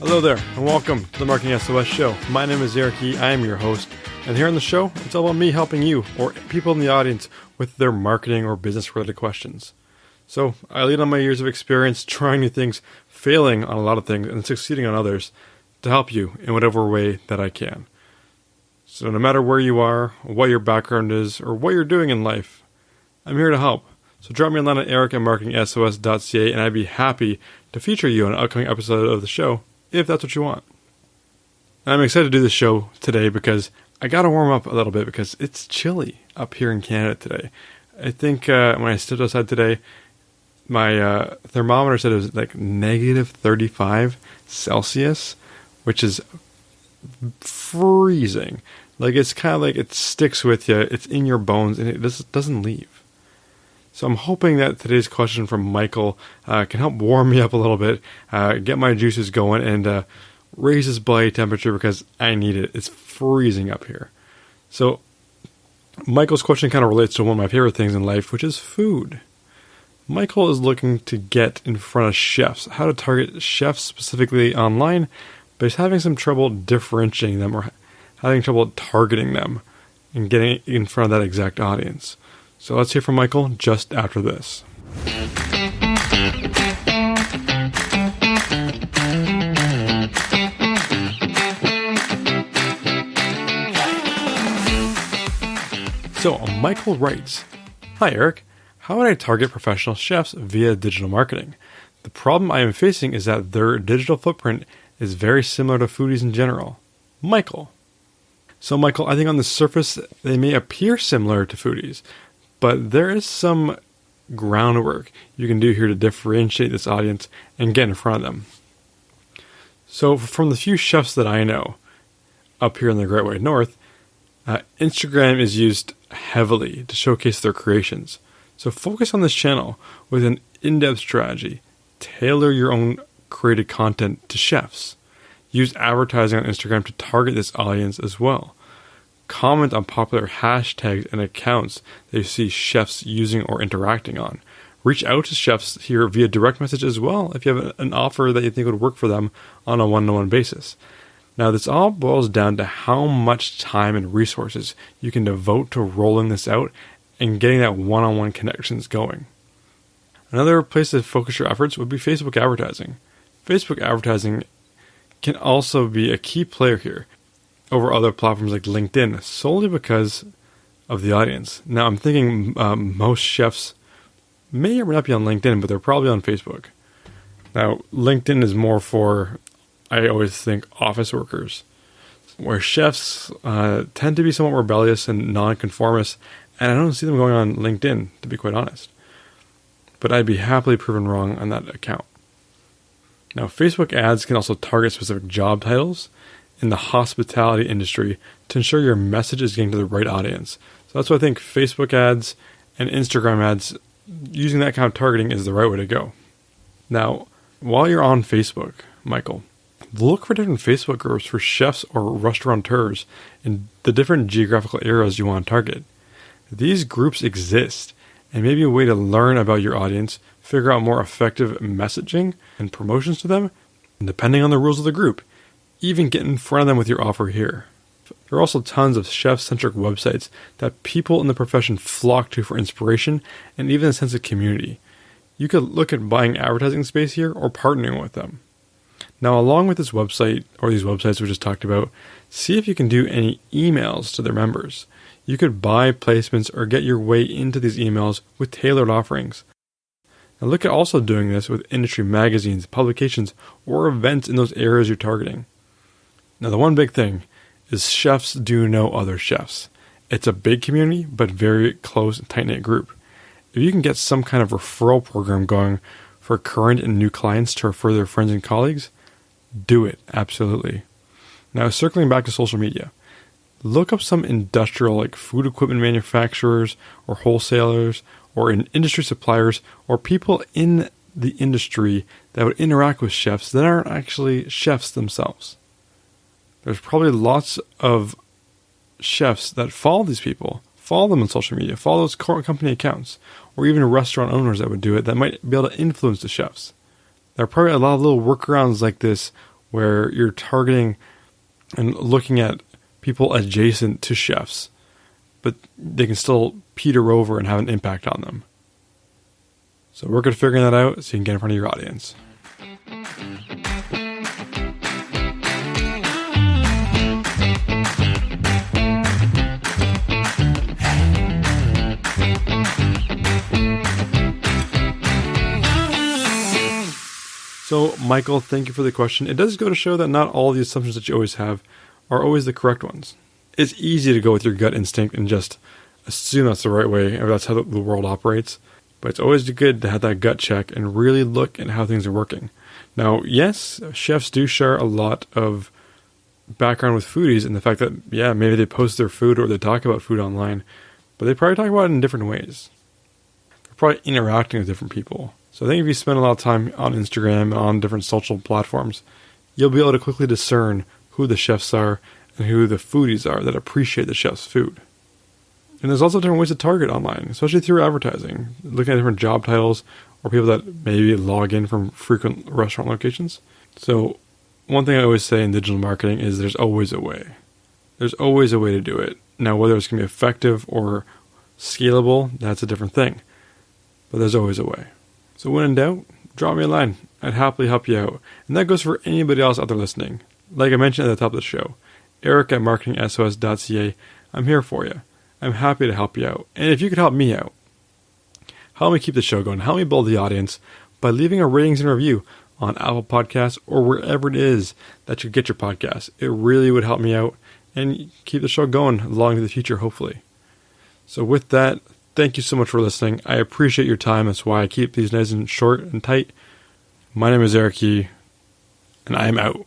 Hello there, and welcome to the Marketing SOS Show. My name is Eric E. I am your host, and here on the show, it's all about me helping you, or people in the audience, with their marketing or business-related questions. So, I lead on my years of experience trying new things, failing on a lot of things, and succeeding on others, to help you in whatever way that I can. So no matter where you are, what your background is, or what you're doing in life, I'm here to help. So drop me a line at eric@marketingsos.ca, and I'd be happy to feature you on an upcoming episode of the show, if that's what you want. And I'm excited to do this show today because I got to warm up a little bit because it's chilly up here in Canada today. I think when I stepped outside today, my thermometer said it was like negative 35 Celsius, which is freezing. Like, it's kind of like it sticks with you, it's in your bones, and it just doesn't leave. So I'm hoping that today's question from Michael can help warm me up a little bit, get my juices going, and raise this body temperature because I need it. It's freezing up here. So Michael's question kind of relates to one of my favorite things in life, which is food. Michael is looking to get in front of chefs, how to target chefs specifically online, but he's having some trouble differentiating them or having trouble targeting them and getting in front of that exact audience. So let's hear from Michael just after this. So Michael writes, "Hi Eric, how would I target professional chefs via digital marketing? The problem I am facing is that their digital footprint is very similar to foodies in general. Michael." So Michael, I think on the surface they may appear similar to foodies, but there is some groundwork you can do here to differentiate this audience and get in front of them. So from the few chefs that I know up here in the Great White North, Instagram is used heavily to showcase their creations. So focus on this channel with an in-depth strategy. Tailor your own created content to chefs. Use advertising on Instagram to target this audience as well. Comment on popular hashtags and accounts that you see chefs using or interacting on. Reach out to chefs here via direct message as well if you have an offer that you think would work for them on a one-to-one basis. Now, this all boils down to how much time and resources you can devote to rolling this out and getting that one-on-one connections going. Another place to focus your efforts would be Facebook advertising. Facebook advertising can also be a key player here over other platforms like LinkedIn, solely because of the audience. Now, I'm thinking most chefs may or may not be on LinkedIn, but they're probably on Facebook. Now, LinkedIn is more for, I always think, office workers, where chefs tend to be somewhat rebellious and nonconformist, and I don't see them going on LinkedIn, to be quite honest. But I'd be happily proven wrong on that account. Now, Facebook ads can also target specific job titles in the hospitality industry to ensure your message is getting to the right audience. So that's why I think Facebook ads and Instagram ads, using that kind of targeting is the right way to go. Now, while you're on Facebook, Michael, look for different Facebook groups for chefs or restaurateurs in the different geographical areas you want to target. These groups exist and may be a way to learn about your audience, figure out more effective messaging and promotions to them, and depending on the rules of the group, even get in front of them with your offer here. There are also tons of chef-centric websites that people in the profession flock to for inspiration and even a sense of community. You could look at buying advertising space here or partnering with them. Now, along with this website, or these websites we just talked about, see if you can do any emails to their members. You could buy placements or get your way into these emails with tailored offerings. Now, look at also doing this with industry magazines, publications, or events in those areas you're targeting. Now, the one big thing is chefs do know other chefs. It's a big community, but very close and tight-knit group. If you can get some kind of referral program going for current and new clients to refer their friends and colleagues, do it, absolutely. Now, circling back to social media, look up some industrial like food equipment manufacturers or wholesalers or industry suppliers or people in the industry that would interact with chefs that aren't actually chefs themselves. There's probably lots of chefs that follow these people, follow them on social media, follow those company accounts, or even restaurant owners that would do it that might be able to influence the chefs. There are probably a lot of little workarounds like this where you're targeting and looking at people adjacent to chefs, but they can still peter over and have an impact on them. So work at figuring that out so you can get in front of your audience. So, Michael, thank you for the question. It does go to show that not all the assumptions that you always have are always the correct ones. It's easy to go with your gut instinct and just assume that's the right way, or that's how the world operates. But it's always good to have that gut check and really look at how things are working. Now, yes, chefs do share a lot of background with foodies and the fact that, yeah, maybe they post their food or they talk about food online, but they probably talk about it in different ways. They're probably interacting with different people. So I think if you spend a lot of time on Instagram, on different social platforms, you'll be able to quickly discern who the chefs are and who the foodies are that appreciate the chef's food. And there's also different ways to target online, especially through advertising, looking at different job titles or people that maybe log in from frequent restaurant locations. So one thing I always say in digital marketing is there's always a way. There's always a way to do it. Now, whether it's going to be effective or scalable, that's a different thing. But there's always a way. So when in doubt, drop me a line. I'd happily help you out. And that goes for anybody else out there listening. Like I mentioned at the top of the show, Eric@marketingsos.ca. I'm here for you. I'm happy to help you out. And if you could help me out, help me keep the show going, help me build the audience by leaving a ratings and review on Apple Podcasts or wherever it is that you get your podcast. It really would help me out and keep the show going long into the future, hopefully. So with that, thank you so much for listening. I appreciate your time. That's why I keep these nice and short and tight. My name is Eric Yee, and I am out.